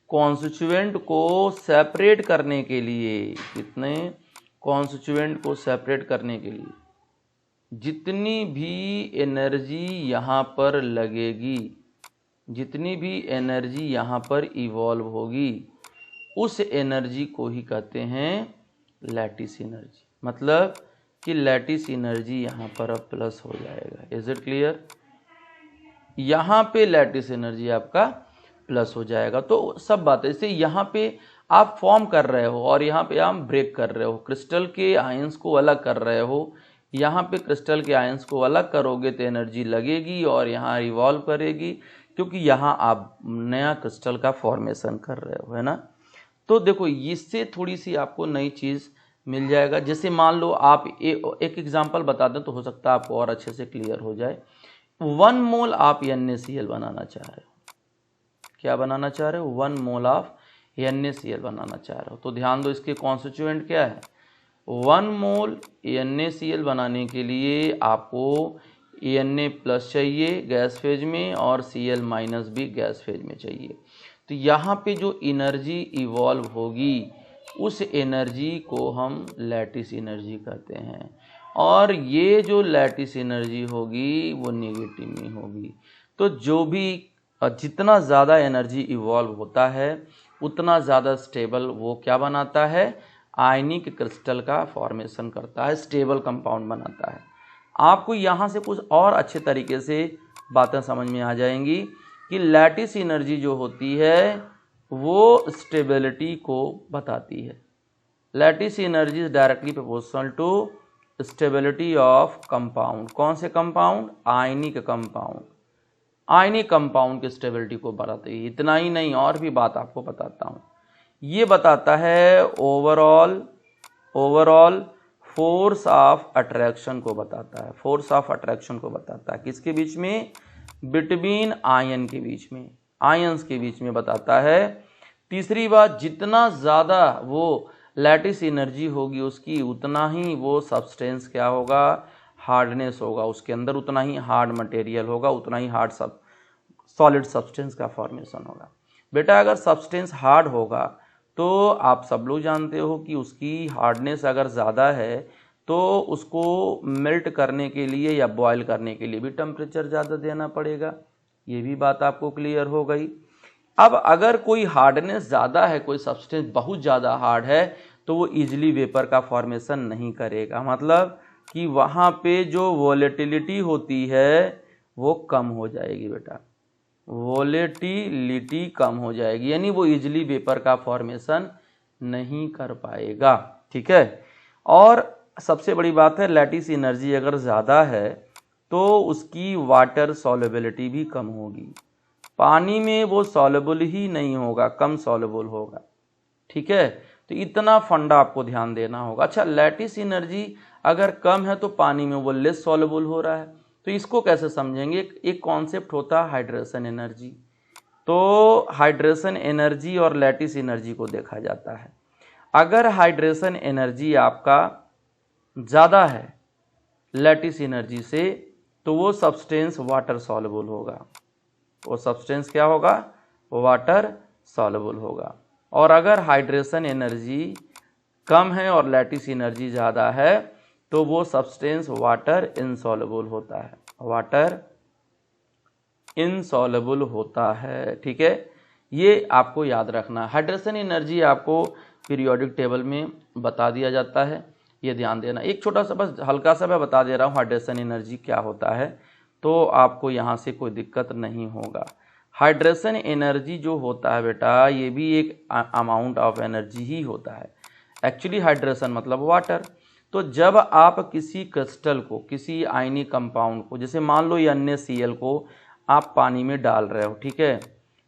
कॉन्स्टिट्यूएंट को सेपरेट करने के लिए, कितने कॉन्स्टिट्यूएंट को सेपरेट करने के लिए जितनी भी एनर्जी यहाँ पर लगेगी, जितनी भी एनर्जी यहाँ पर इवॉल्व होगी, उस एनर्जी को ही कहते हैं लैटिस एनर्जी। मतलब कि लैटिस एनर्जी यहाँ पर अब प्लस हो जाएगा। Is it clear? यहाँ पे लैटिस एनर्जी आपका प्लस हो जाएगा। तो सब बातें, जैसे यहाँ पे आप फॉर्म कर रहे हो और यहाँ पे आप ब्रेक कर रहे हो, क्रिस्टल के आयंस को अलग कर रहे हो। यहाँ पे क्रिस्टल के आयंस को अलग करोगे तो एनर्जी लगेगी और यहाँ रिवॉल्व करेगी, क्योंकि यहाँ आप नया क्रिस्टल का फॉर्मेशन कर रहे हो, है ना। तो देखो इससे थोड़ी सी आपको नई चीज़ मिल जाएगा। जैसे मान लो आप एक एग्जांपल बता दें तो हो सकता है आपको और अच्छे से क्लियर हो जाए। 1 मोल आप NaCl बनाना चाह रहे हो। क्या बनाना चाह रहे हो? 1 मोल ऑफ NaCl बनाना चाह रहे हो। तो ध्यान दो, इसके कॉन्स्टिट्यूएंट क्या है? 1 मोल NaCl बनाने के लिए आपको Na प्लस चाहिए गैस फेज में और Cl माइनस भी गैस फेज में चाहिए। तो यहाँ पे जो एनर्जी इवॉल्व होगी उस एनर्जी को हम लैटिस एनर्जी कहते हैं, और ये जो लैटिस एनर्जी होगी वो नेगेटिव में होगी। तो जो भी जितना ज़्यादा एनर्जी इवॉल्व होता है उतना ज़्यादा स्टेबल वो क्या बनाता है? आयनिक क्रिस्टल का फॉर्मेशन करता है, स्टेबल कंपाउंड बनाता है। आपको यहाँ से कुछ और अच्छे तरीके से बातें समझ में आ जाएंगी कि लैटिस एनर्जी जो होती है वो स्टेबिलिटी को बताती है। Lattice energy is directly proportional to stability of compound. कौन से compound? Ionic compound. Ionic compound की स्टेबिलिटी को बढ़ाती है। इतना ही नहीं, और भी बात आपको बताता हूँ। ये बताता है ओवरऑल फोर्स ऑफ अट्रैक्शन को बताता है। फोर्स ऑफ अट्रैक्शन को बताता है किसके बीच में? बिटवीन आयन के बीच में, आयंस के बीच में बताता है। तीसरी बात, जितना ज़्यादा वो लैटिस एनर्जी होगी उसकी, उतना ही वो सब्सटेंस क्या होगा? हार्डनेस होगा उसके अंदर, उतना ही हार्ड मटेरियल होगा, उतना ही हार्ड सॉलिड सब्सटेंस का फॉर्मेशन होगा। बेटा अगर सब्सटेंस हार्ड होगा तो आप सब लोग जानते हो कि उसकी हार्डनेस अगर ज़्यादा है तो उसको मेल्ट करने के लिए या बॉयल करने के लिए भी टेम्परेचर ज़्यादा देना पड़ेगा। ये भी बात आपको क्लियर हो गई। अब अगर कोई हार्डनेस ज़्यादा है, कोई सब्सटेंस बहुत ज़्यादा हार्ड है, तो वो इजीली वेपर का फॉर्मेशन नहीं करेगा। मतलब कि वहाँ पे जो वोलेटिलिटी होती है वो कम हो जाएगी बेटा, वोलेटिलिटी कम हो जाएगी, यानी वो इजीली वेपर का फॉर्मेशन नहीं कर पाएगा। ठीक है। और सबसे बड़ी बात है, लैटिस एनर्जी अगर ज़्यादा है तो उसकी वाटर सॉल्युबिलिटी भी कम होगी। पानी में वो सॉल्युबल ही नहीं होगा, कम सॉल्युबल होगा। ठीक है, तो इतना फंडा आपको ध्यान देना होगा। अच्छा, लैटिस एनर्जी अगर कम है तो पानी में वो लेस सॉल्युबल हो रहा है, तो इसको कैसे समझेंगे? एक कॉन्सेप्ट होता है हाइड्रेशन एनर्जी। तो हाइड्रेशन एनर्जी और लैटिस एनर्जी को देखा जाता है। अगर हाइड्रेशन एनर्जी आपका ज़्यादा है लैटिस एनर्जी से, तो वो सब्सटेंस वाटर सॉल्युबल होगा। वो सब्सटेंस क्या होगा? वाटर सॉल्युबल होगा। और अगर हाइड्रेशन एनर्जी कम है और लैटिस एनर्जी ज़्यादा है तो वो सब्सटेंस वाटर इनसॉल्युबल होता है, वाटर इनसॉल्युबल होता है। ठीक है, ये आपको याद रखना। हाइड्रेशन एनर्जी आपको पीरियोडिक टेबल में बता दिया जाता है, ये ध्यान देना। एक छोटा सा बस हल्का सा मैं बता दे रहा हूँ हाइड्रेशन एनर्जी क्या होता है, तो आपको यहाँ से कोई दिक्कत नहीं होगा। हाइड्रेशन एनर्जी जो होता है बेटा, ये भी एक अमाउंट ऑफ एनर्जी ही होता है। एक्चुअली हाइड्रेशन मतलब वाटर। तो जब आप किसी क्रिस्टल को, किसी आयनिक कंपाउंड को, जैसे मान लो ये NaCl को आप पानी में डाल रहे हो, ठीक है,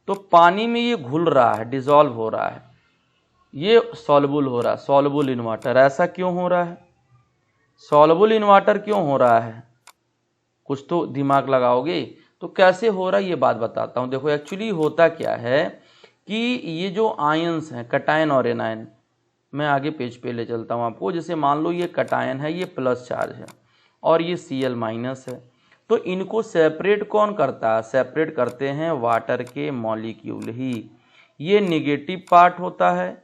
तो पानी में ये घुल रहा है, डिसॉल्व हो रहा है, ये सॉल्युबल हो रहा है, सॉल्युबल इन वाटर। ऐसा क्यों हो रहा है? सॉल्युबल इन वाटर क्यों हो रहा है? कुछ तो दिमाग लगाओगे। तो कैसे हो रहा है ये बात बताता हूँ। देखो एक्चुअली होता क्या है कि ये जो आयंस हैं, कटायन और एनायन, मैं आगे पेज पे ले चलता हूँ आपको। जैसे मान लो ये कटायन है, ये प्लस चार्ज है और ये Cl माइनस है, तो इनको सेपरेट कौन करता है? सेपरेट करते हैं वाटर के मॉलिक्यूल ही। ये निगेटिव पार्ट होता है,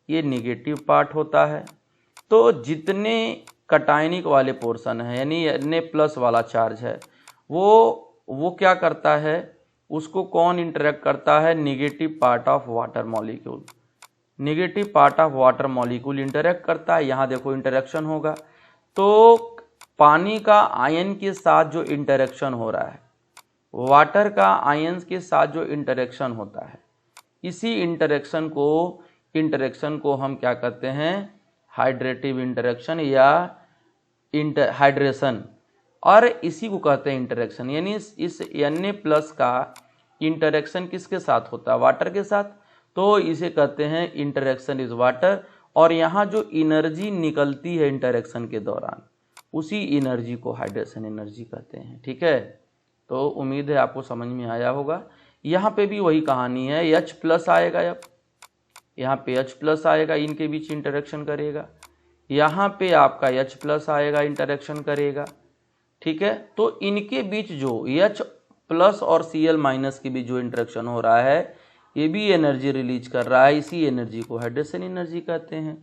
ये निगेटिव पार्ट होता है। तो जितने कटायनिक वाले पोर्शन है, यानी Na+ वाला चार्ज है, वो क्या करता है? उसको कौन इंटरेक्ट करता है? Negative part of water molecule. Negative part of water molecule interact करता है। यहाँ देखो इंटरेक्शन होगा। तो पानी का आयन के साथ जो इंटरेक्शन हो रहा है, वाटर का आयंस के साथ जो इंटरेक्शन होता है, इसी इंटरेक्शन को हम क्या कहते हैं? हाइड्रेटिव इंटरेक्शन या हाइड्रेशन, और इसी को कहते हैं इंटरेक्शन। यानी इस Na+ का इंटरेक्शन किसके साथ होता है? वाटर के साथ। तो इसे कहते हैं इंटरेक्शन इज वाटर। और यहाँ जो एनर्जी निकलती है इंटरेक्शन के दौरान, उसी एनर्जी को हाइड्रेशन एनर्जी कहते हैं। ठीक है, तो उम्मीद है आपको समझ में आया होगा। यहाँ पे भी वही कहानी है, H+ आएगा, अब यहाँ पे H+ आएगा, इनके बीच इंटरेक्शन करेगा। यहाँ पे आपका H+ आएगा, इंटरेक्शन करेगा। ठीक है, तो इनके बीच जो H+ और Cl- के बीच जो इंटरेक्शन हो रहा है, ये भी एनर्जी रिलीज कर रहा है। इसी एनर्जी को हाइड्रेशन एनर्जी कहते हैं।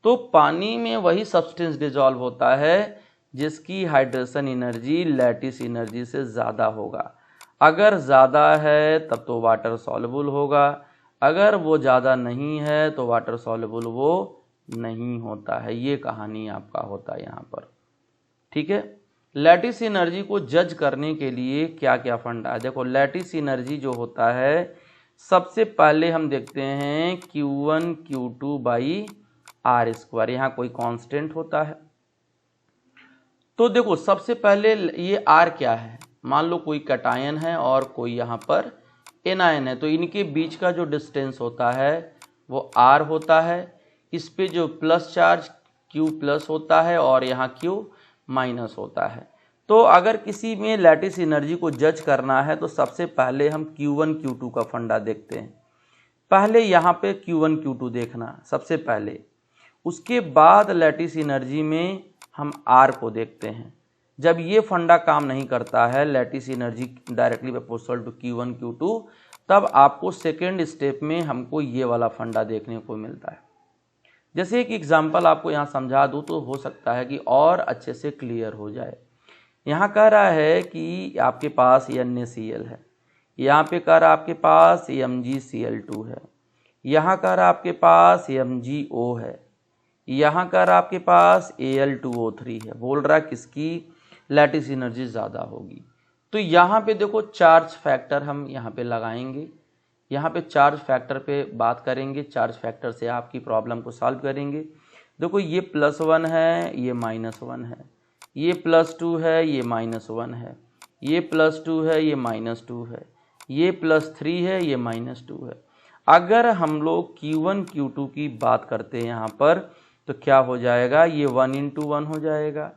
तो पानी में वही सब्सटेंस डिसॉल्व होता है जिसकी हाइड्रेशन एनर्जी लैटिस एनर्जी से ज़्यादा होगा। अगर ज़्यादा है तब तो वाटर सॉल्युबल होगा, अगर वो ज़्यादा नहीं है तो वाटर सॉल्युबल वो नहीं होता है। ये कहानी आपका होता है यहाँ पर, ठीक है। लैटिस एनर्जी को जज करने के लिए क्या क्या फंडा है। देखो लैटिस एनर्जी जो होता है सबसे पहले हम देखते हैं Q1 Q2 by are square, यहाँ कोई कांस्टेंट होता है। तो देखो सबसे पहले ये आर क्या है, मान लो कोई कैटायन है और कोई यहाँ पर एनायन है, तो इनके बीच का जो डिस्टेंस होता है वो आर होता है। इस पे जो प्लस चार्ज Q प्लस होता है और यहाँ Q माइनस होता है। तो अगर किसी में लैटिस एनर्जी को जज करना है तो सबसे पहले हम Q1 Q2 का फंडा देखते हैं। पहले यहाँ पे Q1 Q2 देखना सबसे पहले, उसके बाद लैटिस एनर्जी में हम R को देखते हैं। जब ये फंडा काम नहीं करता है, lattice energy directly proportional to Q1 Q2, तब आपको सेकेंड स्टेप में हमको ये वाला फंडा देखने को मिलता है। जैसे एक एग्जांपल आपको यहाँ समझा दूँ तो हो सकता है कि और अच्छे से क्लियर हो जाए। यहाँ कह रहा है कि आपके पास NaCl है, यहाँ पे कह रहा आपके पास MgCl2 है, यहाँ कह रहा आपके पास MgO है, यहाँ कह रहा आपके पास Al2O3 है। बोल रहा किसकी लैटिस एनर्जी ज़्यादा होगी। तो यहाँ पे देखो चार्ज फैक्टर हम यहाँ पे लगाएंगे, यहाँ पे चार्ज फैक्टर पे बात करेंगे, चार्ज फैक्टर से आपकी प्रॉब्लम को सॉल्व करेंगे। देखो ये +1 है, ये -1 है, ये +2 है, ये -1 है, ये +2 है, ये -2 है, ये +3 है, ये -2 है। अगर हम लोग Q1 Q2 की बात करते हैं यहाँ पर तो क्या हो जाएगा, ये 1 × 1 हो जाएगा,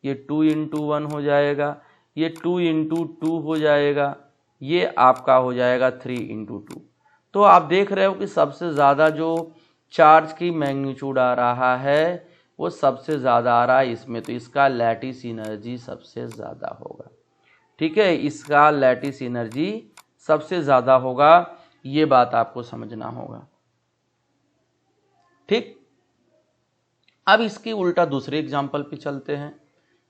ये 2 × 1 हो जाएगा, ये 2 × 2 हो जाएगा, ये आपका हो जाएगा 3 × 2। तो आप देख रहे हो कि सबसे ज़्यादा जो चार्ज की मैग्नीट्यूड आ रहा है वो सबसे ज़्यादा आ रहा है इसमें, तो इसका लैटिस एनर्जी सबसे ज़्यादा होगा, ठीक है। इसका लैटिस एनर्जी सबसे ज़्यादा होगा, ये बात आपको समझना होगा, ठीक। अब इसके उल्टा दूसरे एग्जाम्पल पे चलते हैं।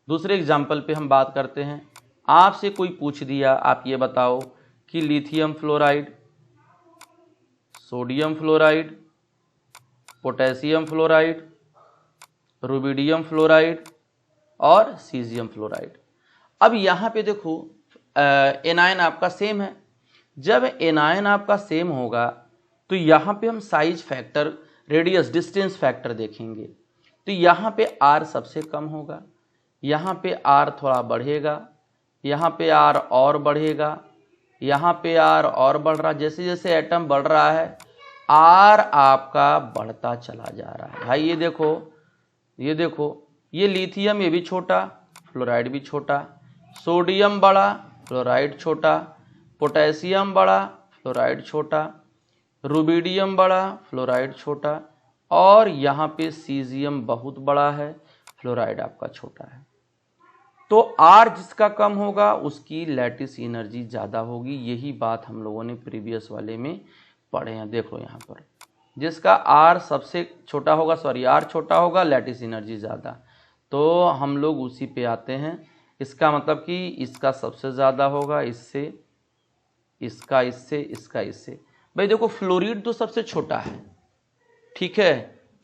दूसरे एग्जाम्पल पे हम बात करते हैं। आपसे कोई पूछ दिया, आप ये बताओ कि lithium fluoride, sodium fluoride, potassium fluoride, rubidium fluoride और सीजियम फ्लोराइड। अब यहाँ पे देखो एनायन आपका सेम है। जब एनायन आपका सेम होगा तो यहाँ पे हम size factor, radius distance factor देखेंगे। तो यहाँ पे R सबसे कम होगा, यहाँ पे R थोड़ा बढ़ेगा, यहाँ पे R और बढ़ेगा, यहाँ पे R और बढ़ रहा, जैसे जैसे एटम बढ़ रहा है R आपका बढ़ता चला जा रहा है। भाई ये देखो ये लिथियम ये भी छोटा, फ्लोराइड भी छोटा, सोडियम बड़ा, फ्लोराइड छोटा, पोटेशियम बड़ा, फ्लोराइड छोटा, रुबिडियम बड़ा, फ्लोराइड छोटा, और यहाँ पे सीजियम बहुत बड़ा है, फ्लोराइड आपका छोटा है। तो R जिसका कम होगा उसकी लैटिस एनर्जी ज़्यादा होगी। यही बात हम लोगों ने प्रीवियस वाले में पढ़े हैं। देखो यहाँ पर जिसका R सबसे छोटा होगा, R छोटा होगा, लैटिस एनर्जी ज़्यादा, तो हम लोग उसी पे आते हैं। इसका मतलब कि इसका सबसे ज़्यादा होगा, इससे, इसका इससे, इसका इससे। भाई देखो फ्लोरीड तो सबसे छोटा है, ठीक है।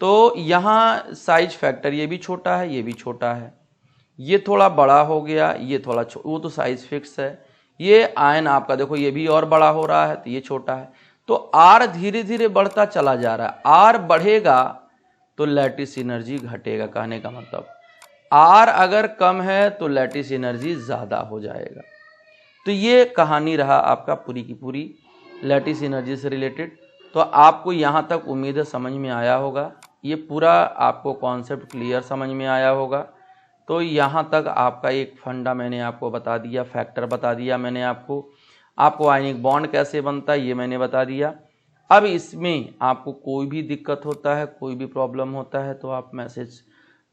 तो यहाँ साइज फैक्टर ये भी छोटा है, ये भी छोटा है, ये थोड़ा बड़ा हो गया, ये थोड़ा वो तो साइज फिक्स है। ये आयन आपका देखो ये भी और बड़ा हो रहा है, तो ये छोटा है। तो R धीरे धीरे बढ़ता चला जा रहा है। R बढ़ेगा तो लैटिस एनर्जी घटेगा। कहने का मतलब R अगर कम है तो लैटिस एनर्जी ज़्यादा हो जाएगा। तो ये कहानी रहा आपका पूरी की पूरी लैटिस एनर्जी से रिलेटेड। तो आपको यहाँ तक उम्मीद है समझ में आया होगा, ये पूरा आपको कॉन्सेप्ट क्लियर समझ में आया होगा। तो यहाँ तक आपका एक फंडा मैंने आपको बता दिया, फैक्टर बता दिया मैंने आपको आयनिक बॉन्ड कैसे बनता है ये मैंने बता दिया। अब इसमें आपको कोई भी दिक्कत होता है, कोई भी प्रॉब्लम होता है तो आप मैसेज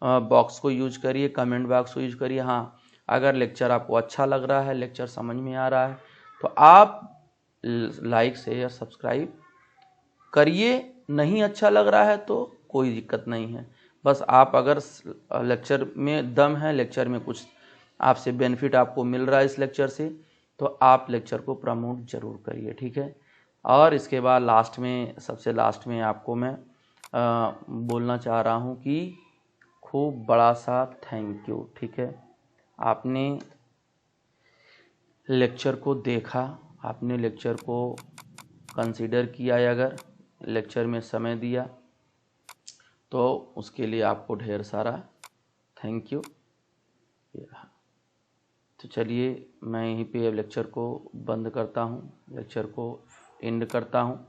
बॉक्स को यूज करिए, कमेंट बॉक्स को यूज करिए। हाँ, अगर लेक्चर आपको अच्छा लग रहा है, लेक्चर समझ में आ रहा है तो आप लाइक शेयर सब्सक्राइब करिए। नहीं अच्छा लग रहा है तो कोई दिक्कत नहीं है, बस आप अगर लेक्चर में दम है, लेक्चर में कुछ आपसे बेनिफिट आपको मिल रहा है इस लेक्चर से, तो आप लेक्चर को प्रमोट जरूर करिए, ठीक है। और इसके बाद लास्ट में, सबसे लास्ट में आपको मैं बोलना चाह रहा हूँ कि खूब बड़ा सा थैंक यू। ठीक है, आपने लेक्चर को देखा, आपने लेक्चर को कंसीडर किया, अगर लेक्चर में समय दिया तो उसके लिए आपको ढेर सारा थैंक यू। तो चलिए मैं यहीं पे अब लेक्चर को बंद करता हूँ, लेक्चर को एंड करता हूँ।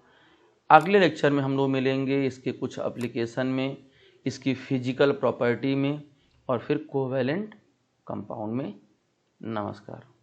अगले लेक्चर में हम लोग मिलेंगे इसके कुछ एप्लीकेशन में, इसकी फिजिकल प्रॉपर्टी में और फिर कोवैलेंट कंपाउंड में। नमस्कार।